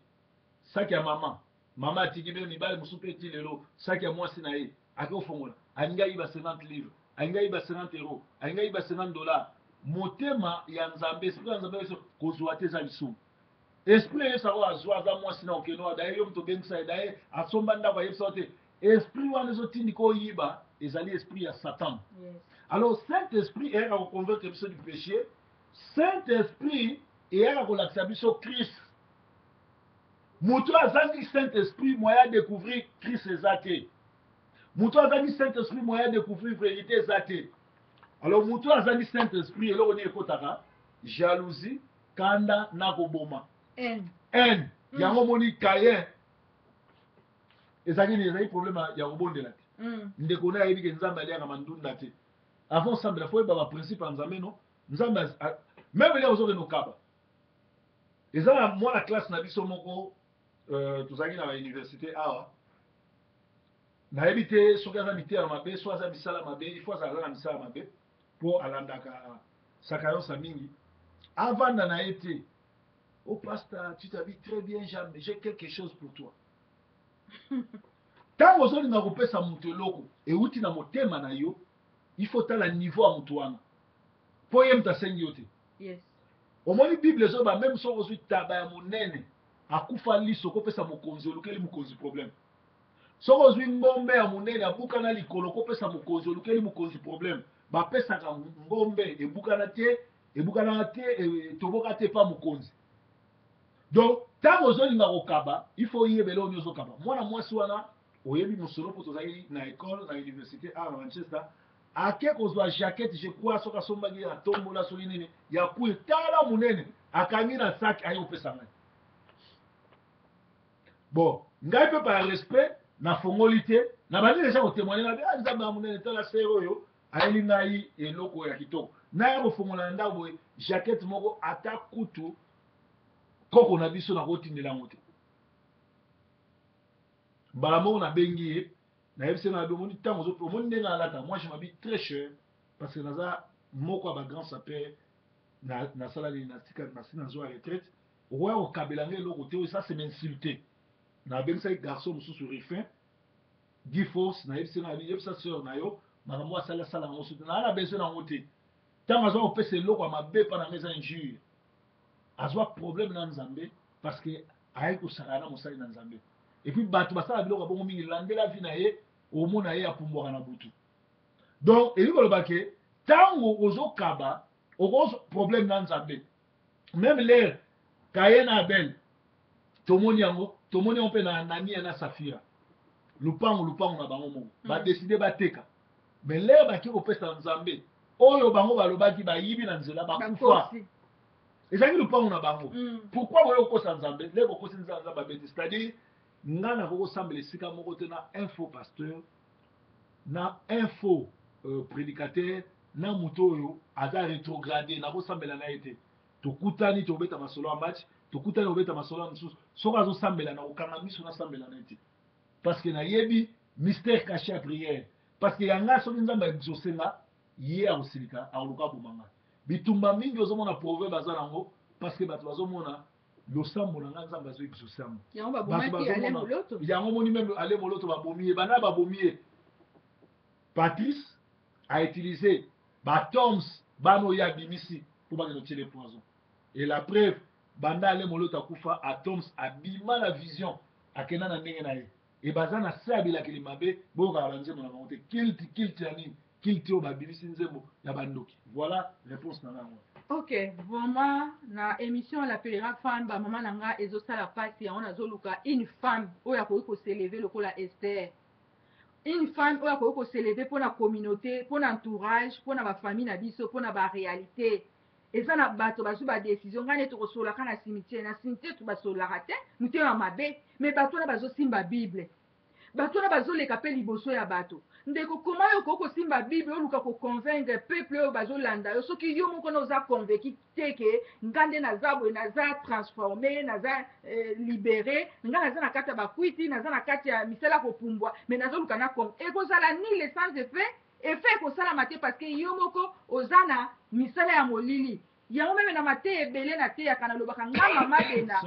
saki ya mama atiki bino mibale mosusu mpe eti lelo saki ya mwasi na ye ake kofongola alingi ayiba 50 livres, alingi ayiba 50 euros, alingi ayiba 50 $. Motema ya Nzambe, esprit ya Nzambe kozwa te eza lisumu. Esprit eyebisa ko azwa aza mwasi na okeno daye yo moto obengisa ye daye asomba ndako ayebisa te. Esprit wana ezotindika oyiba ezali esprit ya Satan. Alors Saint-Esprit eyaka koconvaincre biso du péché. Saint-Esprit eyaka kolakisa biso Christ. Moto azangi Saint-Esprit moya découvrir Christ eza te. Moto azangi Saint-Esprit moya découvrir vérité eza te. Alors moto azangi Saint-Esprit eloko ni ekotaka jalousie, kanda na koboma. Haine. Yango moni Caïn ezali problème ya kobondela te. Ndeko na yebi ke Nzambe aliaka mandunda te. Avant sambela fo ba principe ya Nzambe no. Nzambe même les ozo no kaba. Ezala moi la classe na biso moko tozangi na université awa. Na yebi te soki aza mite ya mabe, so aza misala mabe, il faut aza na misala mabe po alandaka sakayosa mingi. Avanda na été. Oh pasteur, tu t'habilles très bien, j'ai quelque chose pour toi. Tant que vous avez coupé sa moutoloko et outi na motema na yo, il faut tala niveau à moutouana. Pour yem ta senyote. Yes. Au moins Bible zo ba même so ozu taba monene akufa liso ko pesa mokonzi olukeli mokonzi problème. So ozu ngombe ya monene abuka na likolo ko pesa mokonzi olukeli mokonzi problème. Ba pesa ka ngombe ebukana te toboka te pa mokonzi. Donc, tant que vous avez un il faut y aller au Kaba. Moi, mwasi wana, oyebi musolo pour tozali na école, na université à Manchester. À quelque chose de jaquette, je crois, soka sombagi à tombola solinene, ya kuye tala munene, akangi na sac ayo pesanga. Bon, ngai pe par respect na fongolité, na bandi déjà ko témoigner na bien nzamba munene tala sero yo, ayeli ngai eloko ya kitoko. Na ya ko fongola ndabo jaquette moko ata kutu koko na biso na kotindela moto mbala moko na bengi ye na yebise na bomoni ntango ozo omoni ndenge alata. Moi je m'habille très cher parce que naza moko ya bagrand sapeur na salali na tika na sina zo à retraite okoya kokabela ngai eloko te oyo ça c'est m'insulter. Na bengisaki garçon mosusu rifin gifos na yebisa sœur na yo makambo asali asala yango sote na besoin nango te. Ntango azwa kopesa eloko ya mabe mpa na ngai eza injure azwa problème na Nzambe parce que aye kosala na mosali na nzambe et puis bato basala biloko bongo mingi landela vi na ye omona ye apumbwaka na butu donc elingi koloba ke ntango ozokaba okozo problème na nzambe même l'air kaye na abel tomoni yango mpe na anania na safira lupango na bango moko badeside bateka mais l'air baki kopesa nzambe oyo bango balobaki bayibi na nzela bakufa ezalaki lupango na bango pourquoi boyo kokosa nzambe lelo kokosi nzambe babeti c'est-à-dire nga nakokosambela esika moko te na un faux pasteur na un faux prédicateur na moto oyo aza rétrograde nakosambela na ye te tokutani tobeta masolo ya match tokutani tobeta masolo ya mosusu soki azosambela na kokanga miso nasambela na ye te parce que nayebi mystère caché ya prière parce que yanga soki nzambe aexaucenga ye akosilika akoluka abomanga bitumba mingi ozomona proverbe aza nango parce que bato bazomona losambo na nga nzambe azoexauce yango yango moni meme ale moloto babomi ye bana babomi ye Patrice a utilisé Batoms bano ya bimisi pour bakeno tirer poison et la preuve banda ale moloto akufa Atoms abima la vision akenda na ndenge na ye et baza na se abilakeli mabe boyoka banzembo na bango te kilti ya nini kilti oyo babimisi nzembo ya bandoki voilà réponse na ngango. Ok, vraiment na émission l'appellera femme ba maman nanga ezosala pasi yango nazoluka une femme oyo akoki koselever lokola Esther. Une femme oyo akoki koselever mpo na communauté mpo na entourage mpo na bafamille na biso mpo na baréalité eza na bato bazwi badécision ngai neti tokosololaka na cimetière basololaka te motema mabe mais bato wana bazosimba bible bato wana bazoleka mpe liboso ya bato ndeko koma oyo okoki kosimba bible oluka koconvaincre peuple oyo bazolanda yo soki yo moko na oza convaincu te ke nga nde naza boye naza transformé naza libéré nga naza na kati ya bakwiti naza na kati ya misala kopumbwa mais nazoluka na congo ekozala nile sans effet ekosalama te parce que yo moko oza na misala ya molili yango meme na mateya ebele nateyaka nalobaka nga mama bena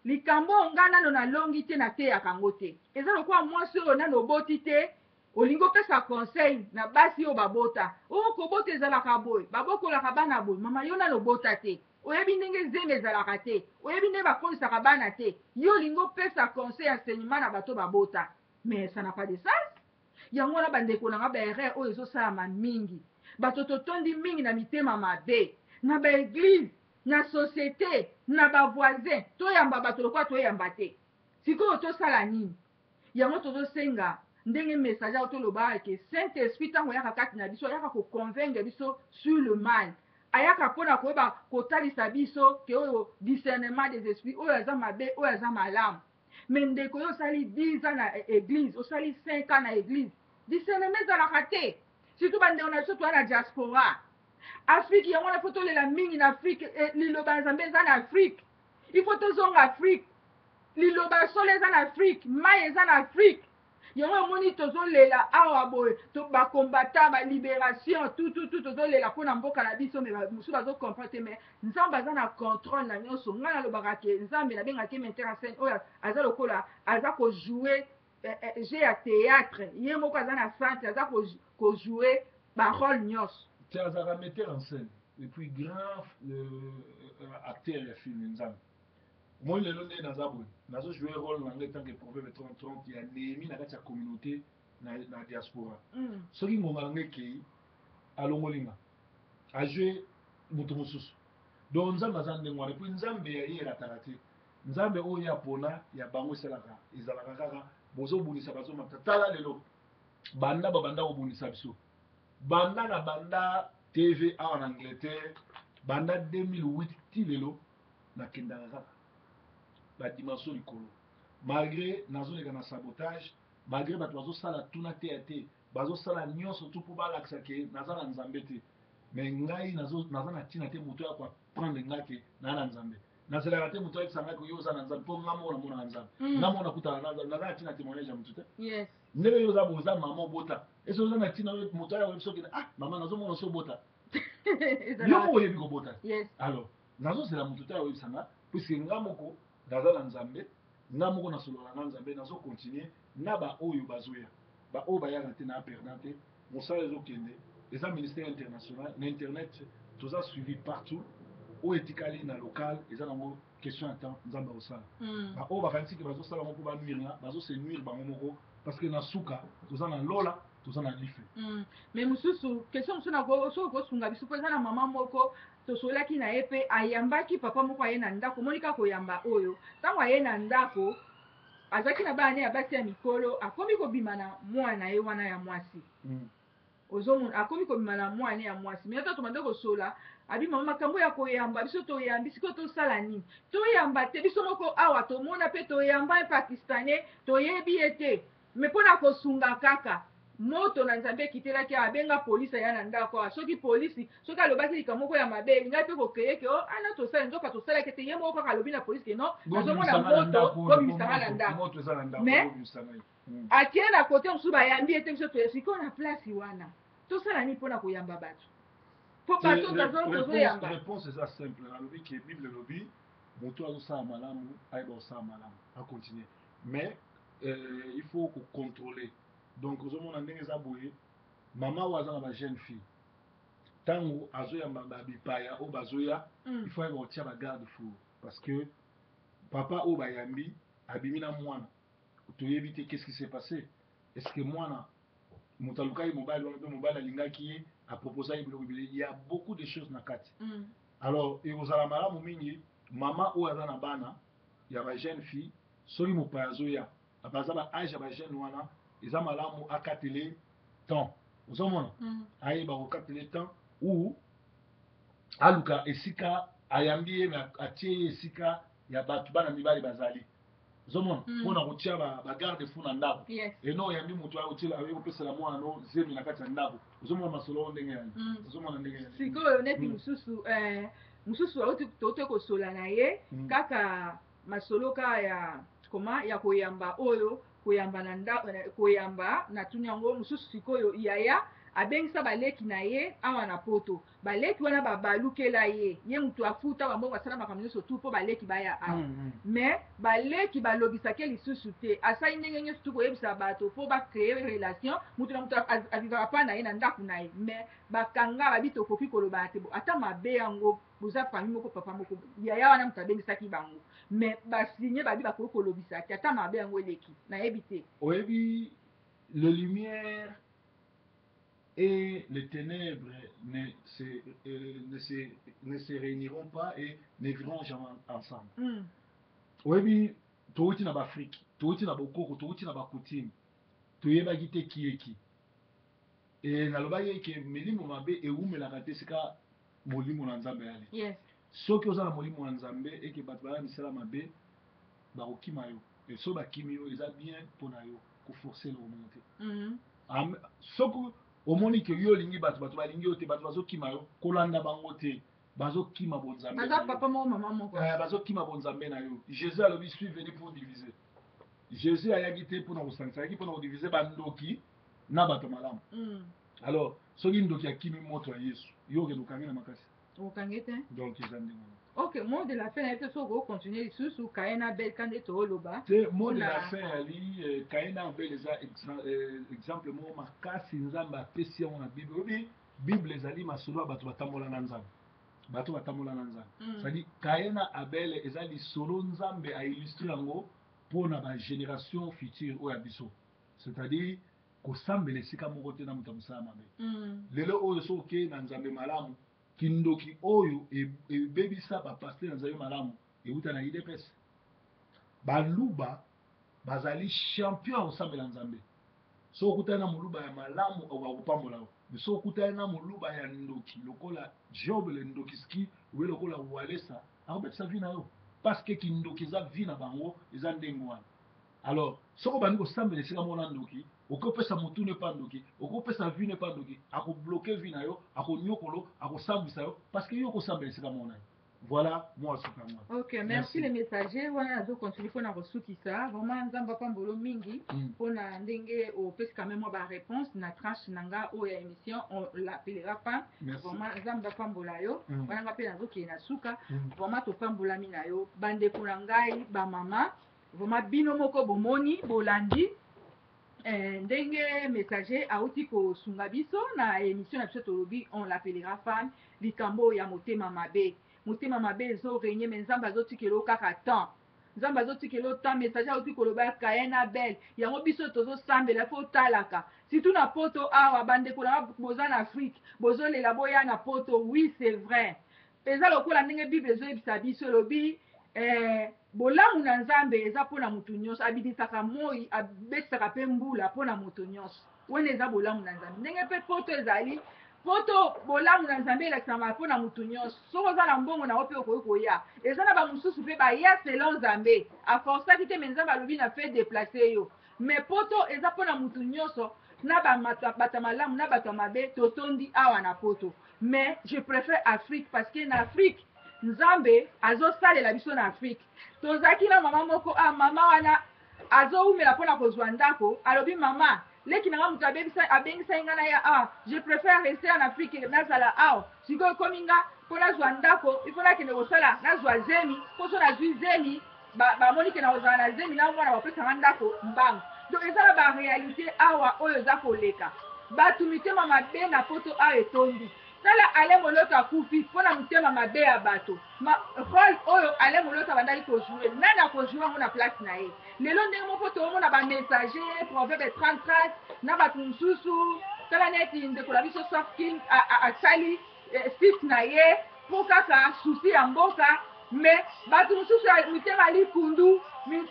likambo nga nano nalongi te nateyaka yango te eza lokola mwasi oyo nano oboti te olingi opesa conseil na basi oyo babota oyo kobota ezalaka boye babokolaka bana boye mama yo nano obota te oyebi ndenge nzembo ezalaka te oyebi ndenge bakolisaka bana te yo olingi opesa conseil enseignement na bato babota mais ça n'a pas de sens yango wana bandeko nanga baerreur oyo ezosalama mingi bato totondi mingi na mitema mabe na baeglise na société na bavoisin toyamba bato lokola toyamba te sikoyo tosala nini yango tozosenga ndenge message ayo tolobaka ke saint esprit ntango ayaka kati na biso ayaka koconvaincre biso sur le mal ayaka mpona koyeba kotalisa biso ke oyo discernement des esprits oyo aza mabe oyo aza malamu me ndeko oyo osali 10 ans na église osali 5 ans na église discernement ezalaka te surtout bandeko na biso toya na diaspora afrique yango wana fo tolela mingi na afrique liloba ya nzambe eza na afrique ifo tozonga afrique liloba ya solo eza na afrique mai eza na afrique yango omoni tozolela awa boye bakombata balibération tututu tozolela mpona mboka na biso me mosusu bazokomprendre te me nzambe aza na contrôle na nyonso ngai nalobaka ke nzambe nabengaki metteur en scène oyo aza lokola aza kojoue jeu ya théâtre ye moko aza na centre aza kojoue barole nyonso azaka metteur en scène et puis grand acteur ya film nzambe moi lelo nde naza boye nazojouer rôle na ngai tant que proverbe 30 ya Néhémie na kati ya communauté na diaspora soki ngonga na ngai ekei alongolinga ajoue moto mosusu donc nzambe aza ndenge wana epui nzambe ye elataka te nzambe oyo ya pona ya bango ezalaka kaka bozobundisa bazomata tala lelo banda babanda kobundisa biso banda na banda tv awa na Angleterre banda 2008 ti lelo nakendaka kaka badimension likolo malgré nazoleka na sabotage malgré bato bazosala tuna te ya te bazosala nyonso tu mpo balakisa ke naza na nzambe te me ngai naza na ntina te moto ya koaprendre ngai ke naa na nzambe nazelaka te moto ayebisa ngai ke yo oza na nzambe mpo nga moko namonaka nzambe nga moko nakutana na nzambe naza na ntina témoignage ya motu te ndenge yo oza boza mama obota ese oza na ntina moto ayo oyebi soki mama nazomona oso obota yo moko oyebi kobota alors nazozela moto te ayoyebisa nga puiske nga moko naza na nzambe nga moko nasolola na nzambe nazokontinue na baoyo bazoya baoyo bayaka te na perda te mosala ezokende eza ministère international na internet toza suivi partout oyo etikali na local eza nango question ya temps nzambe akosala baoyo bakanisi ke bazosala ngo mpo banuire nga bazose nuire bango moko parce que na suka toza na lola toza na life. Mais mosusu question mosusu na soki okosunga biso mpo eza na mama moko tosolaki na ye mpe ayambaki papa moko aye na ndako omoni kaka koyamba oyo ntango aye na ndako azalaki na bana ya basi ya mikolo akomi kobima na mwana ye wana ya mwasi ozomona akomi kobima na mwana ya mwasi me ata tomande kosola abima makambo ya koyamba biso toyambi sikoyo tosala nini toyamba te biso moko awa tomona mpe toyamba pakistanais toyebi ye te me mpona kosunga kaka moto na nzambe ekitelaki abenga polisi aya na ndako awa soki polisi soki alobaki likambo moko ya mabe elingai mpe kokeye ke ana tosala nzoka tosalaki te ye moko kaka alobi na polisi ke non nazomona moto kobimisanga na ndako me atie na kote mosusu bayambi ete biso sikoyo na place wana tosala nini mpona koyamba bato mpo bato tozoyamba réponse eza simple nalobi ke bible elobi moto azosala malamu ayeba kosala malamu acontinue mais il faut kocontrôler donc ozomona ndenge eza boye mama oyo aza na bajeune fille ntango azoyamba babipaya oyo bazoya il faut ayeba kotia bagarde four parce que papa oyo bayambi abimi na mwana toyebi te qu'est-ce qui s'est passé est ce que mwana moto alukaki mobali wana mpe mobali alingaki ye aproposaki biloko ebele il y a beaucoup de choses na kati alors ekozala malamu mingi mama oyo aza na bana ya bajeune fille soki mopaya azoya baza baage ya bajeune wana eza malamu akatele temps ozomona ayeba kokatele temps ou aluka esika ayambi ye atie ye esika ya bato bana mibali bazali ozomona mpona kotia bagarde fou na ndako eno oyambi moto aye kopesela mwana no zemi na kati ya ndako ozomona masolo oyo ndenge yani ozomona ndenge yani sikoyo neti mosusu auti tote kosola na ye kaka masolo kaka ya koma ya koyamba oyo koyamba na tuni yango mosusu sikoyo yaya abengisa baleki na ye awa na poto baleki wana babalukela ye moto afuta bango basala makambo nyonso tu mpo baleki baya awa me baleki balobisaki lisusu te asali ndenge nyonso tu koyebisa bato mpo bacreye relation moto na moto avivaka mpa na ye na ndako na ye me bakanga babi tokoki koloba te ata mabe yango boza famille moko papa moko yaya wana moto abengisaki bango me basinye babi bakoki kolobisaki ata mabe yango eleki nayebi te oyebi le lumière et les ténèbres ne se réuniront pas et ne vivront jamais ensemble. Oyebi touti na bafriki touti na bokoko touti na bakutimi toyebaki te ki eki e nalobaki eke milimo mabe ewumelaka te sika molimo na nzambe yali soki oza na molimo na nzambe eke bato baya misala mabe bakokima yo e so bakimi yo eza bien mpona yo koforce eloko te soki omoni ke yo olingi bato balingi yo te bato bazokima yo kolanda bango te bazokima bonzambe bazokima bonzambe na yo jésus alobi suis venu pour diviser jésus ayaki te mpona kosangisa ayaki mpona kodivize bandoki na bato malamu alors soki ndoki akimi moto ya yesu yo okende okangi na makasi okangi te donc eza ndenge ok mot de la fin na ye te soki okontinue lisusu kaena abel kande tooloba te mot de la fin yali kaena abel eza exemple moko makasi nzambe apesi yango na bible obi bible ezali masolo ya bato batambola na nzambe bato batambola na nzambe cetadi kaena abel eza lisolo nzambe aillustre yango mpona bagénération future oyo ya biso c'est-à-dire kosambela esika moko te na moto ya mosala mabe lelo oyo soki okei na nzambe malamu kindoki oyo ebebisa bapaster na nzambe malamu euta na idps baluba bazali champion ya kosambela nzambe soki okutani na moluba ya malamu akopambola yo soki okutani na moluba ya ndoki lokola job le ndokiski oye lokola walesa akobetisa vi na yo parce que kindoki eza vi na bango eza ndenge wana alors soki obandi kosambela esika moko na ndoki okopesa motune epa ndoki okopesa vi epa ndoki akobloke vi na yo akonyokolo akosambwisa yo parce que yo okosambela esika moko na yo voilà moi suka moi ok merci le messager wana nazocontinue mpona kosukisa vraiment nzambe apambolo mingi mpona ndenge opesi quand même baréponse na tranche na nga oyo ya émission on l'appellera pas vraiment nzambe apambola yo wana nga mpe nazokende na suka vraiment topambolami na yo bandeko na ngai bamama vraiment bino moko bomoni bolandi ndenge messager auti kosunga biso na émission na biso tolobi on l'appellera femme likambo ya motema mabe motema mabe ezorenye me nzambe azotikela kaka temps nzambe azotikela temps message auti koloba Kain na Abel yango biso tozosambela fo otalaka surtout na poto awa bandeko na boza na Afrique bozolela boya na poto oui c'est vrai eza lokola ndenge bible ezoyebisa biso elobi bolamu na nzambe eza mpona motu nyonso abitisaka moi abetisaka mpe mbula mpona moto nyonso wana eza bolamu na nzambe ndenge mpe poto ezali poto bolamu na nzambe elakisama mpona motu nyonso soki oza na mbongo nango mpe okoki koya eza na bamosusu mpe baya selon nzambe aforsaki te me nzambe alobi na fe deplace yo me poto eza mpona motu nyonso na bato malamu na bato mabe totondi awa na poto mais je préfère Afrique parce que na Afrique nzambe azosalela biso na Afrique tozaki na mama moko mama wana azoumela mpona kozwa ndako alobi mama leki nanga moto abengisai nga na ya je préfère rester en Afrique nazala awa sikoyo ekomi nga mpo nazwa ndako ifo nakende kosala nazwa zemi mpo so nazwi zemi bamoni ke na kozala na zemi na mwana bapesanga ndako mbangu donc eza na baréalité awa oyo eza koleka bato mitema mabe na poto awa etondi tala ale moloto akufi mpona mitema mabe ya bato role oyo ale moloto abandaki kozouer nani akozouer yango na place na ye lelo ndenge moko toomona bamessager proverbe 30 na bato mosusu tala neti ndeko na biso sofking asali site na ye mpo kaka susi ya mboka me bato mosusu ya mitema likundu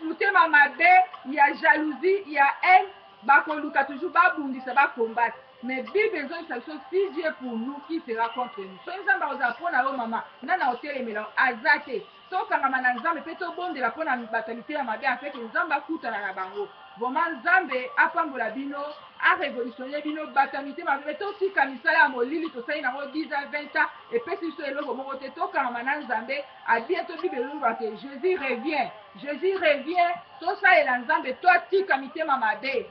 mitema mabe ya jalousie ya haine bakoluka toujours babundisa bakombate mais Bible ezolisa biso si Dieu pour nous qui sera contre nous soki nzambe akozala mpona yo mama nana otelemela aza te tokangama na nzambe mpe tobondela mpona bato ya mitema mabe afeke nzambe akutana na bango vraimen nzambe apambola bino arevolutionne bino bato ya mitema mabe totika misala ya molili tosali nango 10 ans 20 ans epesi biso eloko moko te tokangama na nzambe abientôt Bible elobaka Jésus revient tosalela nzambe totika mitema mabe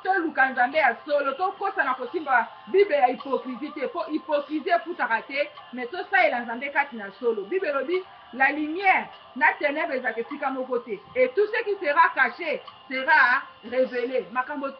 toluka nzambe ya solo tokosana kosimba bible ya hypocrisie te po hypocrisie efutaka te mais tosalela nzambe kati na solo bible elobi la lumière na ténèbre ezaka esika moko te et tout ce qui sera caché sera révélé makambo